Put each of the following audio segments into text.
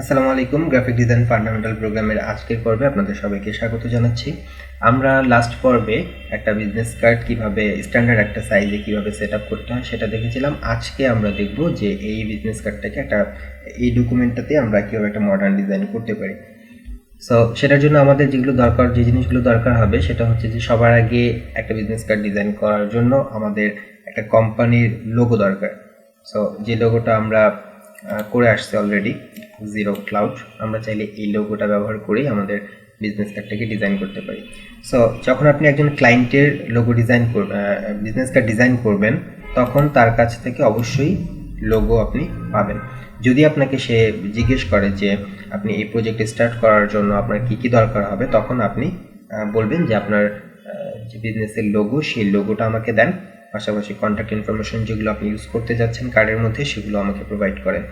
আসসালামু আলাইকুম। Graphic design fundamental প্রোগ্রামের আজকের পর্বে আপনাদের সবাইকে স্বাগত জানাচ্ছি। আমরা লাস্ট পর্বে একটা বিজনেস কার্ড কিভাবে স্ট্যান্ডার্ড একটা সাইজে কিভাবে সেটআপ করতে হয় সেটা দেখেছিলাম। আজকে আমরা দেখব যে এই বিজনেস কার্ডটাকে এই ডকুমেন্টটাতে আমরা কিভাবে একটা মডার্ন ডিজাইন করতে পারি। সো সেটার জন্য আমাদের যে জিনিসগুলো দরকার হবে সেটা হচ্ছে যে সবার আগে একটা বিজনেস কার্ড ডিজাইন করার জন্য আমাদের একটা কোম্পানির লোগো দরকার। সো যে লোগোটা আমরা করে আসছে অলরেডি, জিরো ক্লাউড, আমরা চাইলে এই লোগোটা ব্যবহার করেই আমাদের বিজনেস কার্ডটাকে ডিজাইন করতে পারি। সো যখন আপনি একজন ক্লায়েন্টের লোগো বিজনেস কার্ড ডিজাইন করবেন, তখন তার কাছ থেকে অবশ্যই লোগো আপনি পাবেন। যদি আপনাকে সে জিজ্ঞেস করে যে আপনি এই প্রজেক্ট স্টার্ট করার জন্য আপনার কি কি দরকার হবে, তখন আপনি বলবেন যে আপনার যে বিজনেসের লোগো, সেই লোগোটা আমাকে দেন, পাশাপাশি কন্ট্যাক্ট ইনফরমেশন যেগুলো আপনি ইউজ করতে যাচ্ছেন কার্ডের মধ্যে সেগুলো আমাকে প্রোভাইড করেন।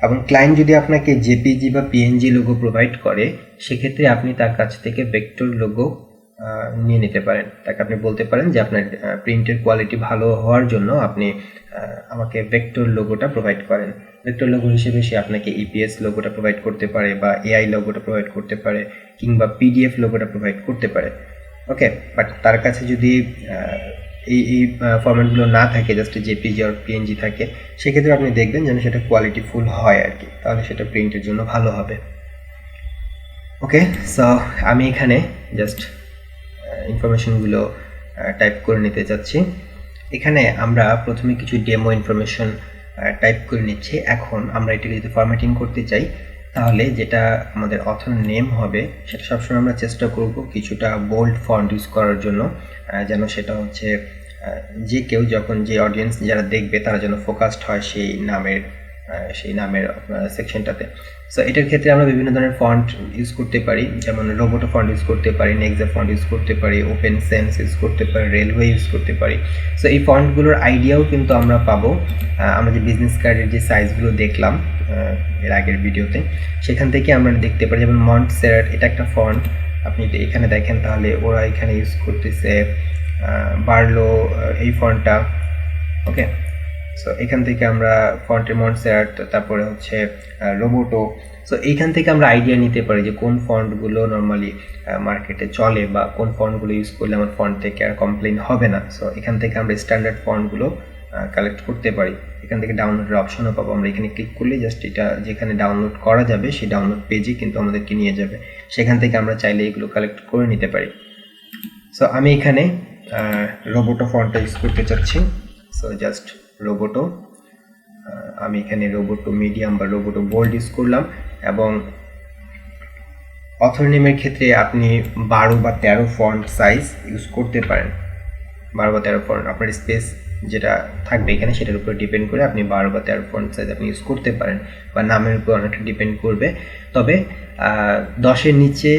এবং ক্লায়েন্ট যদি আপনাকে জেপিজি বা পিএনজি লোগো প্রোভাইড করে, সেক্ষেত্রে আপনি তার কাছ থেকে ভেক্টর লোগো নিয়ে নিতে পারেন। তাকে আপনি বলতে পারেন যে আপনার প্রিন্টের কোয়ালিটি ভালো হওয়ার জন্য আপনি আমাকে ভেক্টর লোগোটা প্রোভাইড করেন। ভেক্টর লোগো হিসেবে সে আপনাকে ইপিএস লোগোটা প্রোভাইড করতে পারে, বা এআই লোগোটা প্রোভাইড করতে পারে, কিংবা পিডিএফ লোগোটা প্রোভাইড করতে পারে। ওকে, বাট তার কাছে যদি এই ফরম্যাটগুলো না থাকে, জাস্ট জেপিজি আর পিএনজি থাকে, সেক্ষেত্রে আপনি দেখবেন যেন সেটা কোয়ালিটিফুল হয় আর কি, তাহলে সেটা প্রিন্টের জন্য ভালো হবে। ওকে, সো আমি এখানে জাস্ট ইনফরমেশনগুলো টাইপ করে নিতে চাচ্ছি। এখানে আমরা প্রথমে কিছু ডেমো ইনফরমেশন টাইপ করে নিচ্ছি। এখন আমরা এটাকে যদি ফরম্যাটিং করতে চাই, তাহলে যেটা আমাদের অথর নেম হবে সেটা সবসময় আমরা চেষ্টা করব কিছুটা বোল্ড ফন্ট ইউজ করার জন্য, যেন সেটা হচ্ছে যে অডিয়েন্স যারা দেখবে তারা যেন ফোকাসড হয় সেই নামের সেকশনটাতে। সো এটার ক্ষেত্রে আমরা বিভিন্ন ধরনের ফন্ট ইউজ করতে পারি, যেমন রোবোটো ফন্ট ইউজ করতে পারি, নেক্সা ফন্ট ইউজ করতে পারি, ওপেন সেন্স ইউজ করতে পারি, রেলওয়ে ইউজ করতে পারি। সো এই ফন্টগুলোর আইডিয়াও কিন্তু আমরা পাবো আমরা যে বিজনেস কার্ডের যে সাইজগুলো দেখলাম এর আগের ভিডিওতে, সেখান থেকে আমরা দেখতে পারি। যেমন মন্টসেরাট, এটা একটা ফন্ট, আপনি এখানে দেখেন তাহলে ওরা এখানে ইউজ করতেছে বার্লো এই ফন্টটা। ওকে, সো এখান থেকে আমরা ফন্টের মন্টসেরাট, তারপরে হচ্ছে রোবোটো। সো এইখান থেকে আমরা আইডিয়া নিতে পারি যে কোন ফন্টগুলো নর্মালি মার্কেটে চলে, বা কোন ফন্টগুলো ইউজ করলে আমার ফন্ট থেকে আর কমপ্লেন হবে না। সো এখান থেকে আমরা স্ট্যান্ডার্ড ফন্টগুলো কালেক্ট করতে পারি। এখান থেকে ডাউনলোডের অপশনও পাবো। আমরা এখানে ক্লিক করলে জাস্ট এটা যেখানে ডাউনলোড করা যাবে সেই ডাউনলোড পেজে কিন্তু আমাদেরকে নিয়ে যাবে। সেখান থেকে আমরা চাইলে এগুলো কালেক্ট করে নিতে পারি। সো আমি এখানে রোবোটো ফন্টটা ইউজ করতে চাচ্ছি। সো জাস্ট রোবোটো, আমি এখানে রোবোটো মিডিয়াম বা রোবোটো বোল্ড ইউজ করলাম। এবং অথর নেমের ক্ষেত্রে আপনি 12 বা 13 ফন্ট সাইজ ইউজ করতে পারেন। 12 বা 13 ফন্ট আপনার স্পেস যেটা থাকবে এখানে সেটার উপর ডিপেন্ড করে আপনি 12 বা 13 ফন্ট সাইজ আপনি ইউজ করতে পারেন, বা নামের উপর অনেকটা ডিপেন্ড করবে। তবে 10-এর নিচে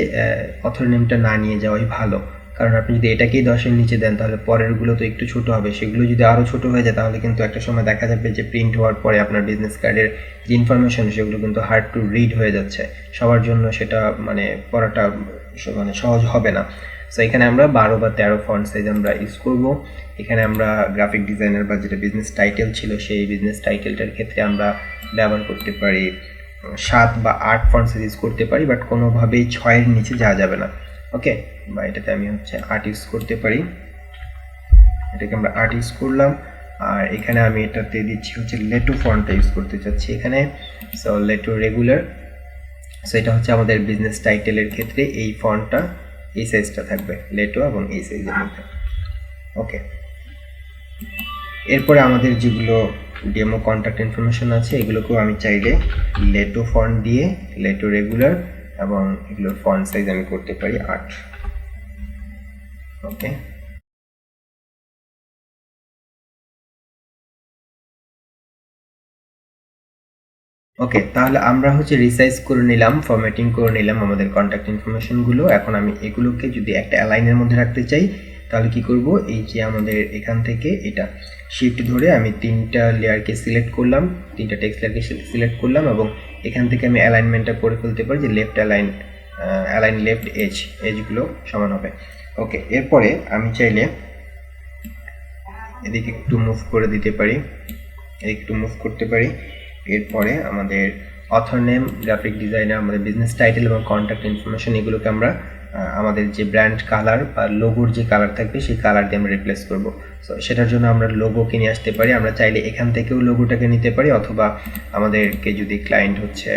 অথর নেমটা না নিয়ে যাওয়াই ভালো, কারণ আপনি যদি এটাকেই 10-এর নিচে দেন তাহলে পরেরগুলো তো একটু ছোট হবে। সেগুলো যদি আরও ছোট হয়ে যায় তাহলে কিন্তু একটা সময় দেখা যাবে যে প্রিন্ট হওয়ার পরে আপনার বিজনেস কার্ডের যে ইনফরমেশন সেগুলো কিন্তু হার্ড টু রিড হয়ে যাচ্ছে। সবার জন্য সেটা পড়াটা সহজ হবে না। সো এখানে আমরা 12 বা 13 ফন্ট সাইজ আমরা ইউজ করব। এখানে আমরা গ্রাফিক ডিজাইনার বা যেটা বিজনেস টাইটেল ছিল সেই বিজনেস টাইটেলটার ক্ষেত্রে আমরা ব্যবহার করতে পারি 7 বা 8 ফন্ট সাইজ ইউজ করতে পারি, বাট কোনোভাবেই 6-এর নিচে যাওয়া যাবে না। ওকে, বা এটাতে আমি 8 ইউজ করতে পারি। এটাকে আমরা 8 ইউজ করলাম। আর এখানে আমি এটাতে দিচ্ছি লেটো ফন্টটা ইউজ করতে চাচ্ছি এখানে। So লেটো regular. সো এটা হচ্ছে আমাদের বিজনেস টাইটেলের ক্ষেত্রে এই ফন্টটা, এই সাইজটা থাকবে লেটো এবং এই সাইজের মধ্যে। ওকে, এরপরে আমাদের যেগুলো ডেমো কন্ট্যাক্ট ইনফরমেশন আছে এগুলোকেও আমি চাইলে লেটো ফন্ট দিয়ে, লেটো রেগুলার, এবং এগুলোর ফন্ট সাইজ আমি করতে পারি 8। ওকে, ওকে, তাহলে আমরা রিসাইজ করে নিলাম, ফরম্যাটিং করে নিলাম আমাদের কন্ট্যাক্ট ইনফরমেশনগুলো। এখন আমি এগুলোকে যদি একটা অ্যালাইনের মধ্যে রাখতে চাই তাহলে কি করব, এই যে আমাদের এখান থেকে এটা শিফট ধরে আমি 3টা লেয়ারকে সিলেক্ট করলাম, 3টা টেক্সট লেয়ারকে সিলেক্ট করলাম, এবং এখান থেকে আমি অ্যালাইনমেন্টটা করে ফেলতে পারি যে লেফট অ্যালাইন লেফট এজগুলো সমান হবে। ওকে, এরপরে আমি চাইলে এদিকে একটু মুভ করে দিতে পারি, একটু মুভ করতে পারি। এরপরে আমাদের অথর নেম, গ্রাফিক ডিজাইনার, আমাদের বিজনেস টাইটেল এবং কন্ট্যাক্ট ইনফরমেশন, এগুলোকে আমরা আমাদের যে ব্র্যান্ড কালার বা লোগোর যে কালার থাকবে সেই কালার দিয়ে আমরা রিপ্লেস করব। সো সেটার জন্য আমরা লোগোকে নিয়ে আসতে পারি। আমরা চাইলে এখান থেকেও লোগোটাকে নিতে পারি, অথবা আমাদেরকে যদি ক্লায়েন্ট হচ্ছে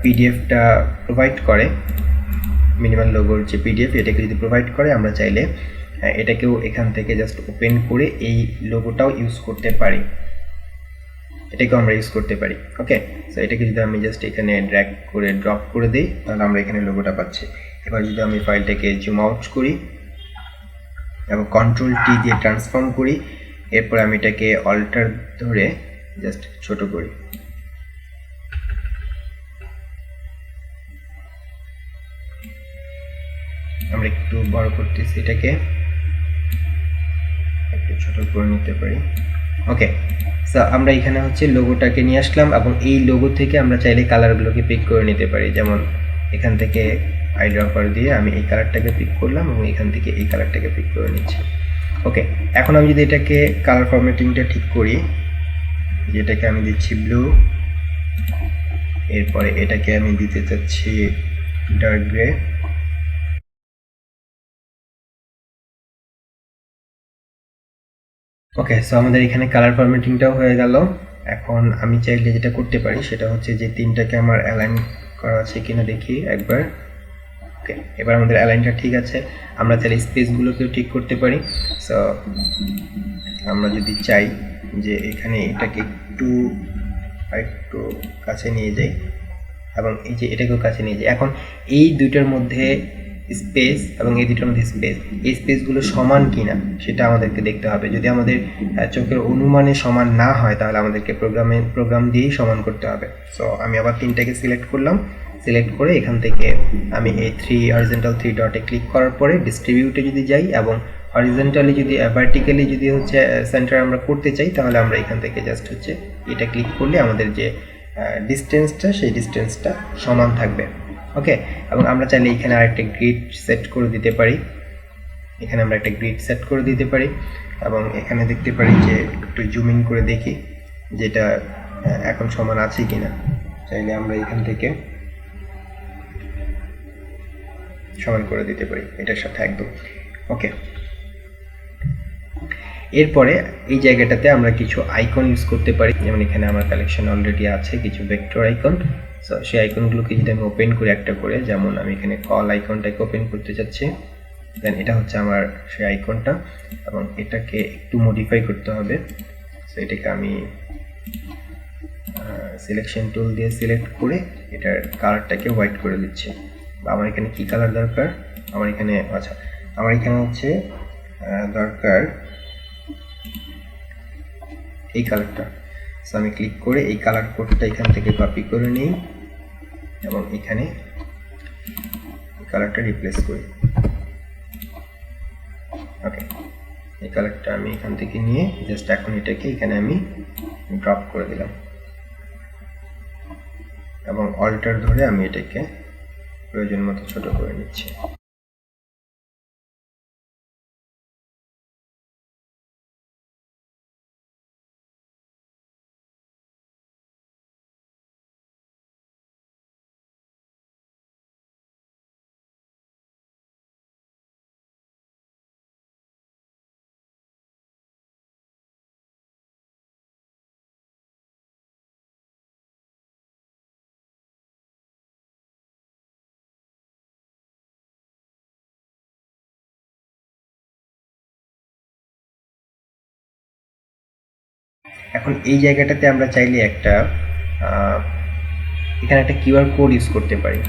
পিডিএফটা প্রোভাইড করে, মিনিমাল লোগোর যে পিডিএফ এটাকে যদি প্রোভাইড করে, আমরা চাইলে এটাকেও এখান থেকে জাস্ট ওপেন করে এই লোগোটাও ইউজ করতে পারি, এটাকেও আমরা ইউজ করতে পারি। ওকে, সো এটাকে যদি আমি জাস্ট এখানে ড্র্যাগ করে ড্রপ করে দিই, তাহলে আমরা এখানে লোগোটা পাচ্ছি। এবার যদি আমি ফাইলটাকে জুম আউট করি এবং কন্ট্রোল টি দিয়ে ট্রান্সফর্ম করি, এরপর আমি এটাকে অল্টার ধরে জাস্ট ছোট করি। আমরা একটু বড় করতেছি, এটাকে একটু ছোট করে নিতে পারি। ওকে, সো আমরা এখানে হচ্ছে লোগোটাকে নিয়ে আসলাম এবং এই লোগো থেকে আমরা চাইলে কালারগুলোকে পিক করে নিতে পারি। যেমন এখান থেকে আইড্রপার দিয়ে আমি এই কালারটাকে পিক করলাম এবং এখান থেকে এই কালারটাকে পিক করে নিচ্ছি। ওকে, এখন আমি যদি এটাকে কালার ফরম্যাটিংটা ঠিক করি, যেটাকে আমি দিচ্ছি ব্লু, এরপরে এটাকে আমি দিতে চাচ্ছি ডার্ক গ্রে, ওকে। সো আমাদের এখানে কালার ফরম্যাটিংটাও হয়ে গেল। এখন আমি চাইলে যেটা করতে পারি সেটা হচ্ছে যে তিনটাকে আমার অ্যালাইন করা আছে কিনা দেখি একবার। ওকে, এবার আমাদের অ্যালাইনটা ঠিক আছে। আমরা চাইলে স্পেসগুলোকেও ঠিক করতে পারি। সো আমরা যদি চাই যে এখানে এটাকে একটু কাছে নিয়ে যাই এবং এই যে এটাকেও কাছে নিয়ে যাই, এখন এই দুইটার মধ্যে স্পেস এবং এই দুটোর মধ্যে স্পেস, এই স্পেসগুলো সমান কিনা সেটা আমাদেরকে দেখতে হবে। যদি আমাদের চোখের অনুমানে সমান না হয়, তাহলে আমাদেরকে প্রোগ্রাম দিয়েই সমান করতে হবে। সো আমি আবার তিনটাকে সিলেক্ট করলাম, সিলেক্ট করে এখান থেকে আমি এই হরিজন্টাল 3 ডটে ক্লিক করার পরে ডিস্ট্রিবিউটে যদি যাই এবং হরিজন্টালি যদি ভার্টিক্যালি যদি হচ্ছে সেন্টার আমরা করতে চাই, তাহলে আমরা এখান থেকে জাস্ট হচ্ছে এটা ক্লিক করলে আমাদের যে ডিস্টেন্সটা সেই ডিস্টেন্সটা সমান থাকবে। ওকে, এবং আমরা চাইলে এখানে আরেকটা গ্রিড সেট করে দিতে পারি, এখানে আমরা একটা গ্রিড সেট করে দিতে পারি এবং এখানে দেখতে পারি যে একটু জুম ইন করে দেখি যেটা এখন সমান আছে কিনা। চাইলে আমরা এখান থেকে সমান করে দিতে পারি এটার সাথে একদম। ওকে, এরপরে এই জায়গাটাতে আমরা কিছু আইকন ইউজ করতে পারি। যেমন এখানে আমার কালেকশন অলরেডি আছে কিছু ভেক্টর আইকন। সো সেই আইকনগুলোকে যদি আমি ওপেন করি একটা করে, যেমন আমি এখানে কল আইকনটাকে ওপেন করতে চাচ্ছি, দেন এটা হচ্ছে আমার সেই আইকনটা এবং এটাকে একটু মডিফাই করতে হবে। সো এটাকে আমি সিলেকশন টুল দিয়ে সিলেক্ট করে এটার কালারটাকে হোয়াইট করে দিচ্ছি। বা আমার এখানে কি কালার দরকার, আমার এখানে হচ্ছে দরকার এই কালারটা। সো আমি ক্লিক করে এই কালার কোডটা এখান থেকে কপি করে নিই এবং এখানে কালারটা রিপ্লেস করি। ওকে, এই কালারটা আমি এখান থেকে নিয়ে জাস্ট এখন এটাকে এখানে আমি ড্রপ করে দিলাম এবং অল্টার ধরে আমি এটাকে প্রয়োজন মতো ছোট করে নিচ্ছি। এখন এই জায়গাটাতে আমরা চাইলে এখানে একটা কিউআর কোড ইউজ করতে পারি।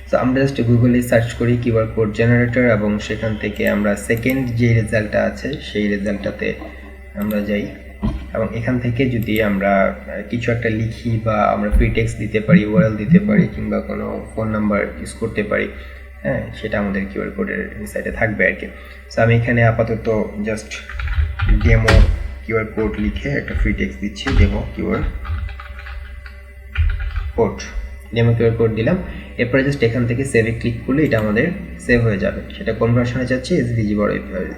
সো আমরা জাস্ট গুগলে সার্চ করি কিউআর কোড জেনারেটর এবং সেখান থেকে আমরা সেকেন্ড যে রেজাল্টটা আছে সেই রেজাল্টটাতে আমরা যাই এবং এখান থেকে যদি আমরা কিছু একটা লিখি বা আমরা ফ্রি টেক্সট দিতে পারি, ওয়ারএল দিতে পারি কিংবা কোনো ফোন নাম্বার ইউজ করতে পারি, হ্যাঁ, সেটা আমাদের কিউআর কোডের সাইডে থাকবে আর কি। সো আমি এখানে আপাতত জাস্ট ডেমো কিউআর কোড লিখে একটা ফ্রি টেক্সট দিচ্ছি, ডেমো কিউআর কোড দিলাম। এরপরে জাস্ট এখান থেকে সেভে ক্লিক করলে এটা আমাদের সেভ হয়ে যাবে। সেটা কোন ভার্সনে যাচ্ছে, এসভিজি বড়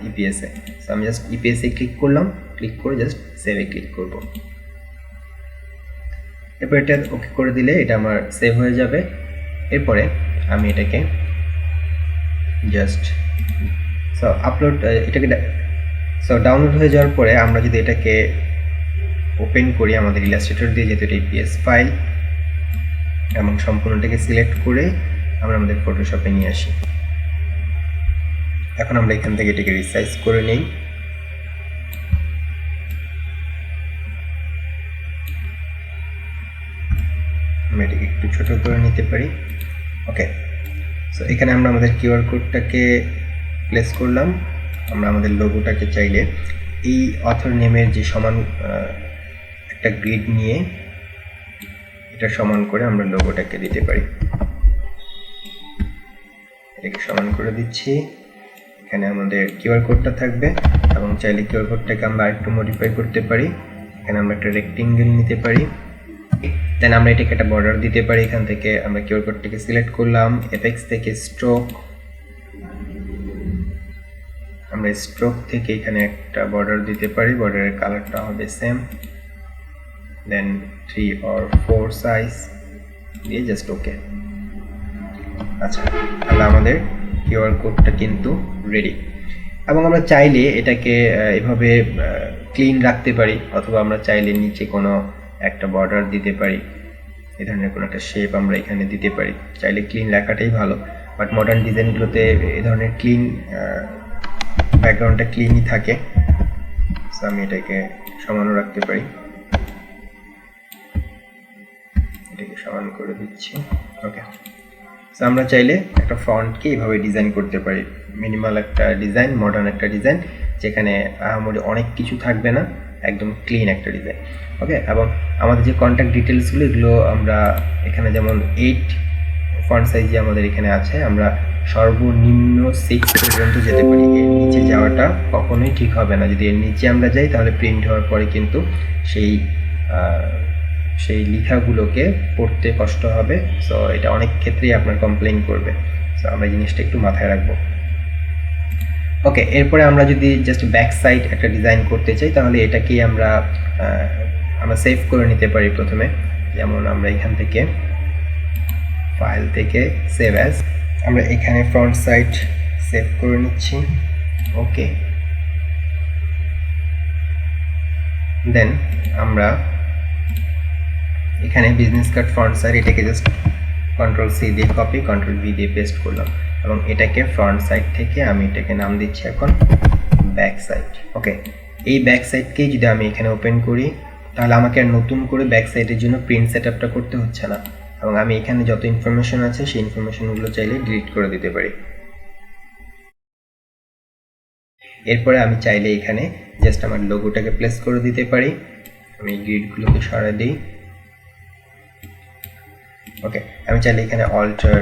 ইপিএসে। সো আমি জাস্ট ইপিএসে ক্লিক করলাম, ক্লিক করে জাস্ট সেভে ক্লিক করব। এরপর এটা ওকে করে দিলে এটা আমার সেভ হয়ে যাবে। এরপরে আমি এটাকে জাস্ট আপলোড এটাকে ডাউনলোড হয়ে যাওয়ার পরে আমরা যদি এটাকে ওপেন করি আমাদের ইলাস্ট্রেটর দিয়ে, যেহেতু এটা পিএস ফাইল, এবং সম্পূর্ণটাকে সিলেক্ট করে আমরা আমাদের ফটোশপে নিয়ে আসি। এখন আমরা এখান থেকে এটাকে রিসাইজ করে নেই। আমরা এটাকে একটু ছোট করে নিতে পারি। ওকে, সো এখানে আমরা আমাদের কিউআর কোডটাকে প্লেস করলাম। আমরা আমাদের লোগোটাকে চাইলে এই অথর নেমের যে সমান একটা গ্রিড নিয়ে এটা সমান করে আমরা লোগোটাকে দিতে পারি। এটাকে সমান করে দিচ্ছি। এখানে আমাদের কিউআর কোডটা থাকবে এবং চাইলে কিউআর কোডটাকে আমরা একটু মডিফাই করতে পারি। এখানে আমরা একটা রেক্টেঙ্গেল নিতে পারি, দেন আমরা এটাকে একটা বর্ডার দিতে পারি। এখান থেকে আমরা কিউআর কোডটাকে সিলেক্ট করলাম, এফেক্টস থেকে স্ট্রোক, আমরা স্ট্রোক থেকে এখানে একটা বর্ডার দিতে পারি। বর্ডারের কালারটা হবে সেম, দেন 3 or 4 সাইজ দিয়ে জাস্ট ওকে। আচ্ছা, তাহলে আমাদের কিউআর কোডটা কিন্তু রেডি। এবং আমরা চাইলে এটাকে এভাবে ক্লিন রাখতে পারি, অথবা আমরা চাইলে নিচে কোনো একটা বর্ডার দিতে পারি, এই ধরনের কোনো একটা শেপ আমরা এখানে দিতে পারি। চাইলে ক্লিন রাখাটাই ভালো, বাট মডার্ন ডিজাইনগুলোতে এই ধরনের ক্লিন ব্যাকগ্রাউন্ডটা ক্লিনই থাকে। সো আমি এটাকে সমানও রাখতে পারি, এটাকে সমান করে দিচ্ছি। ওকে, সো আমরা চাইলে একটা ফন্টকে এইভাবে ডিজাইন করতে পারি, মিনিমাল একটা ডিজাইন, মডার্ন একটা ডিজাইন, যেখানে আমাদের অনেক কিছু থাকবে না, একদম ক্লিন একটা ডিজাইন। ওকে, এবং আমাদের যে কন্ট্যাক্ট ডিটেলসগুলো এগুলো আমরা এখানে যেমন 8 ফন্ট সাইজে আমাদের এখানে আছে, আমরা সর্বনিম্ন 6 পর্যন্ত যেতে পারি। এর নিচে যাওয়াটা কখনোই ঠিক হবে না। যদি এর নিচে আমরা যাই তাহলে প্রিন্ট হওয়ার পরে কিন্তু সেই লেখাগুলোকে পড়তে কষ্ট হবে। সো এটা অনেক ক্ষেত্রেই আপনার কমপ্লেইন করবে। সো আমরা জিনিসটা একটু মাথায় রাখবো। ওকে, এরপরে আমরা যদি জাস্ট ব্যাক সাইড একটা ডিজাইন করতে চাই তাহলে এটাকেই আমরা সেভ করে নিতে পারি প্রথমে। যেমন আমরা এখান থেকে ফাইল থেকে সেভ অ্যাজ, আমরা এখানে ফ্রন্ট সাইড সেভ করে নিচ্ছি। ওকে, দেন আমরা এখানে বিজনেস কার্ড ফ্রন্ট সাইড, এটাকে জাস্ট Ctrl+C দিয়ে কপি, Ctrl+V দিয়ে পেস্ট করলাম এবং এটাকে ফ্রন্ট সাইড থেকে আমি এটাকে নাম দিচ্ছি এখন ব্যাক সাইড। ওকে, এই ব্যাক সাইডকেই যদি আমি এখানে ওপেন করি তাহলে আমাকে আর নতুন করে ব্যাক সাইডের জন্য প্রিন্ট সেটআপটা করতে হচ্ছে না, এবং আমি এখানে যত ইনফরমেশন আছে সেই ইনফরমেশনগুলো চাইলে ডিলিট করে দিতে পারি। এরপরে আমি চাইলে এখানে জাস্ট আমার লোগোটাকে প্লেস করে দিতে পারি। আমি গ্রিডগুলোকে সরাই দিই। ওকে, আমি চাইলে এখানে অল্টার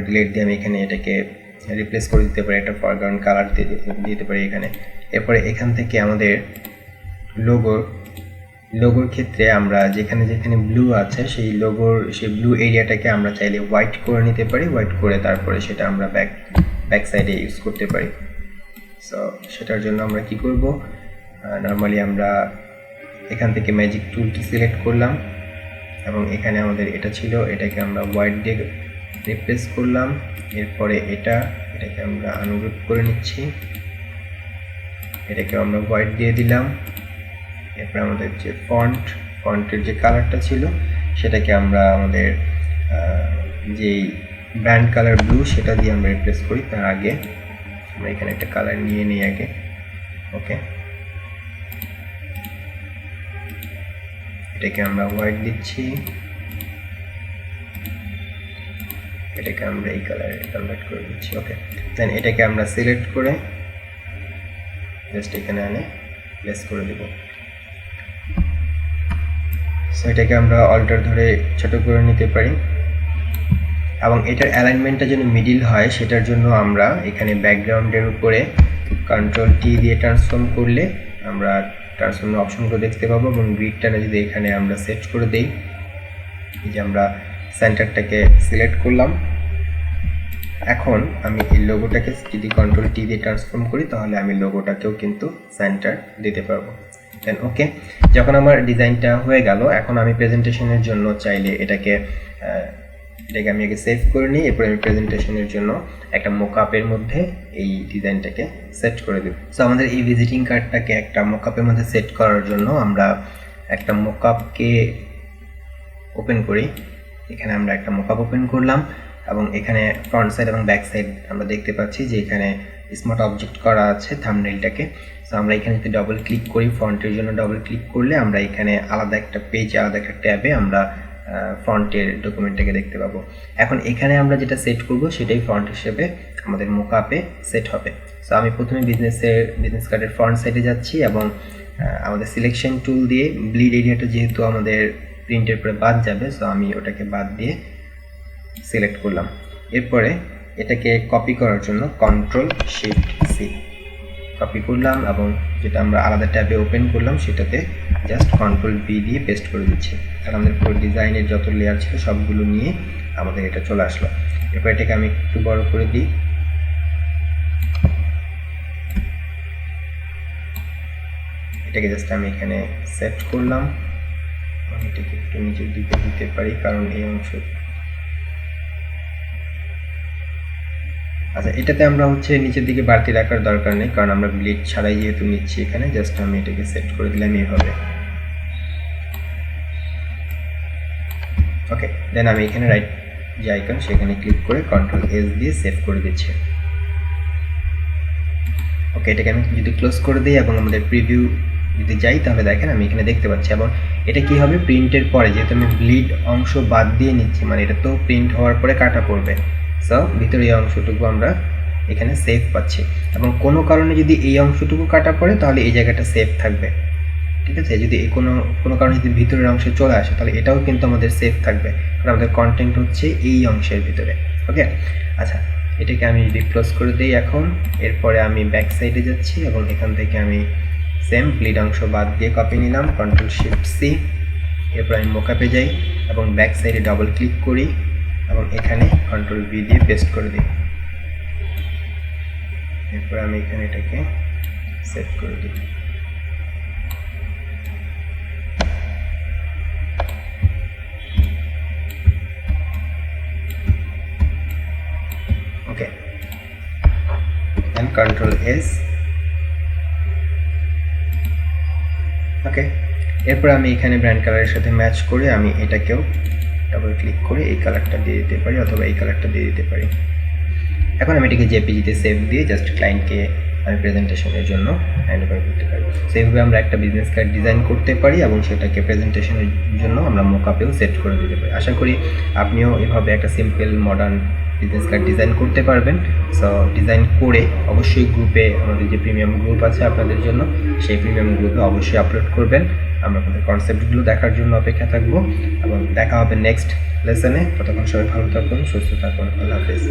ডিলিট দিয়ে আমি এখানে এটাকে রিপ্লেস করে দিতে পারি, একটা ফরগ্রাউন্ড কালার দিতে পারি এখানে। এরপরে এখান থেকে আমাদের লোগোর ক্ষেত্রে আমরা যেখানে ব্লু আছে সেই ব্লু এরিয়াটাকে আমরা চাইলে হোয়াইট করে নিতে পারি। হোয়াইট করে তারপরে সেটা আমরা ব্যাক সাইডে ইউজ করতে পারি। সো সেটার জন্য আমরা কি করব, নর্মালি আমরা এখান থেকে ম্যাজিক টুলটি সিলেক্ট করলাম এবং এখানে আমাদের এটা ছিল, এটাকে আমরা হোয়াইট দিয়ে রিপ্লেস করলাম। এরপরে এটাকে আমরা আনগ্রুপ করে নিচ্ছি, এটাকে আমরা হোয়াইট দিয়ে দিলাম। এরপরে আমাদের যে ফন্টের যে কালারটা ছিল সেটাকে আমরা আমাদের যেই ব্র্যান্ড কালার ব্লু সেটা দিয়ে আমরা রিপ্লেস করি। তার আগে আমরা এখানে একটা কালার নিয়ে নিই আগে। ওকে, এটাকে আমরা হোয়াইট দিচ্ছি, এটাকে আমরা এই কালারে কনভার্ট করে দিচ্ছি। ওকে, দেন এটাকে আমরা সিলেক্ট করে জাস্ট এখানে আনে প্লেস করে দেব। সো এটাকে আমরা অল্টার ধরে ছোট করে নিতে পারি এবং এটার অ্যালাইনমেন্টটা যেন মিডিল হয় সেটার জন্য আমরা এখানে ব্যাকগ্রাউন্ডের উপরে Ctrl+T দিয়ে ট্রান্সফর্ম করলে আমরা ট্রান্সফর্মের অপশনগুলো দেখতে পাবো এবং গ্রিডটাকে যদি এখানে আমরা সেট করে দেই, এই যে আমরা সেন্টারটাকে সিলেক্ট করলাম। এখন আমি এই লোগোটাকে যদি Ctrl+T দিয়ে ট্রান্সফর্ম করি তাহলে আমি লোগোটাকেও কিন্তু সেন্টার দিতে পারবো। দেন ওকে। যখন আমার ডিজাইনটা হয়ে গেল, এখন আমি প্রেজেন্টেশনের জন্য চাইলে এটাকে আমি আগে সেভ করে নিই, এরপর আমি প্রেজেন্টেশনের জন্য একটা মোকআপের মধ্যে এই ডিজাইনটাকে সেট করে দেব। সো আমাদের এই ভিজিটিং কার্ডটাকে একটা মোকআপের মধ্যে সেট করার জন্য আমরা একটা মোকআপকে ওপেন করি। এখানে আমরা একটা মোকআপ ওপেন করলাম এবং এখানে ফ্রন্ট সাইড এবং ব্যাক সাইড আমরা দেখতে পাচ্ছি যে এখানে স্মার্ট অবজেক্ট করা আছে থাম্বনেইলটাকে। সো আমরা এখানে যদি ডবল ক্লিক করি, ফ্রন্টের জন্য ডবল ক্লিক করলে আমরা এখানে আলাদা একটা পেজে, আলাদা একটা ট্যাবে আমরা ফ্রন্টের ডকুমেন্টটাকে দেখতে পাবো। এখন এখানে আমরা যেটা সেট করব সেটাই ফ্রন্ট হিসেবে আমাদের মোকআপে সেট হবে। সো আমি প্রথমে বিজনেস কার্ডের ফ্রন্ট সাইডে যাচ্ছি এবং আমাদের সিলেকশন টুল দিয়ে ব্লিড এরিয়াটা যেহেতু আমাদের প্রিন্টের পরে বাদ যাবে, সো আমি ওটাকে বাদ দিয়ে সিলেক্ট করলাম। এরপরে এটাকে কপি করার জন্য Ctrl+Shift+C কপি করলাম এবং যেটা আমরা আলাদা ট্যাবে ওপেন করলাম সেটাতে জাস্ট Ctrl+V দিয়ে পেস্ট করে দিচ্ছি। আর আমাদের পুরো ডিজাইনের যত লেয়ার ছিল সবগুলো নিয়ে আমাদের এটা চলে আসলো। এরপর এটাকে আমি একটু বড় করে দিই। এটাকে জাস্ট আমি এখানে সেট করলাম। এটাকে একটু নিচের দিকে দিতে পারি কারণ এই অংশ, আচ্ছা এটাতে আমরা নিচের দিকে বাড়তি রাখার দরকার নেই কারণ আমরা ব্লিড ছাড়াই যেহেতু নিচ্ছি এখানে, জাস্ট আমি এটাকে সেট করে দিলাম এইভাবে। ওকে, দেন আমি এখানে রাইট যে আইকন সেখানে ক্লিক করে Ctrl+S দিয়ে সেভ করে দিচ্ছি। ওকে, এটাকে আমি যদি ক্লোজ করে দিই এবং আমাদের প্রিভিউ যদি যাই তাহলে দেখেন আমি এখানে দেখতে পাচ্ছি। এবং এটা কি হবে, প্রিন্টের পরে যেহেতু আমি ব্লিড অংশ বাদ দিয়ে নিচ্ছি, মানে এটা তো প্রিন্ট হওয়ার পরে কাটা পড়বে, সো ভিতরে এই অংশটুকু আমরা এখানে সেভ পাচ্ছি। এবং কোনো কারণে যদি এই অংশটুকু কাটা পড়ে তাহলে এই জায়গাটা সেভ থাকবে, ঠিক আছে। যদি কোনো কারণে যদি ভিতরের অংশে চলে আসে তাহলে এটাও কিন্তু আমাদের সেভ থাকবে কারণ আমাদের কন্টেন্ট হচ্ছে এই অংশের ভিতরে। ওকে, আচ্ছা এটাকে আমি যদি ক্লোজ করে দিই এখন, এরপরে আমি ব্যাক সাইডে যাচ্ছি এবং এখান থেকে আমি সেম ব্লিড অংশ বাদ দিয়ে কপি নিলাম Ctrl+Shift+C। এরপর আমি মোকআপে যাই এবং ব্যাক সাইডে ডবল ক্লিক করি এবং এখানে Ctrl+V দিয়ে পেস্ট করে দিই। এরপর আমি এখানে এটাকে সেট করে দিই। ওকে, দেন Ctrl+S। ওকে, এরপর আমি এখানে ব্র্যান্ড কালারের সাথে ম্যাচ করে আমি এটাকেও ডাবল ক্লিক করে এই কালারটা দিয়ে দিতে পারি অথবা এই কালারটা দিয়ে দিতে পারি। এখন আমি এটাকে জেপিজিতে সেভ দিয়ে জাস্ট ক্লায়েন্টকে আমি প্রেজেন্টেশনের জন্য হ্যান্ড ওভার করতে পারি। সেইভাবে আমরা একটা বিজনেস কার্ড ডিজাইন করতে পারি এবং সেটাকে প্রেজেন্টেশনের জন্য আমরা মোকআপেও সেট করে দিতে পারি। আশা করি আপনিও এভাবে একটা simple modern business card design করতে পারবেন। সো ডিজাইন করে অবশ্যই গ্রুপে, আমাদের যে প্রিমিয়াম গ্রুপ আছে আপনাদের জন্য, সেই প্রিমিয়াম গ্রুপে অবশ্যই আপলোড করবেন। আমরা আপনাদের কনসেপ্টগুলো দেখার জন্য অপেক্ষা থাকবো এবং দেখা হবে নেক্সট লেসনে। ততক্ষণ সবাই ভালো থাকুন, সুস্থ থাকুন, আল্লাহ হাফেজ।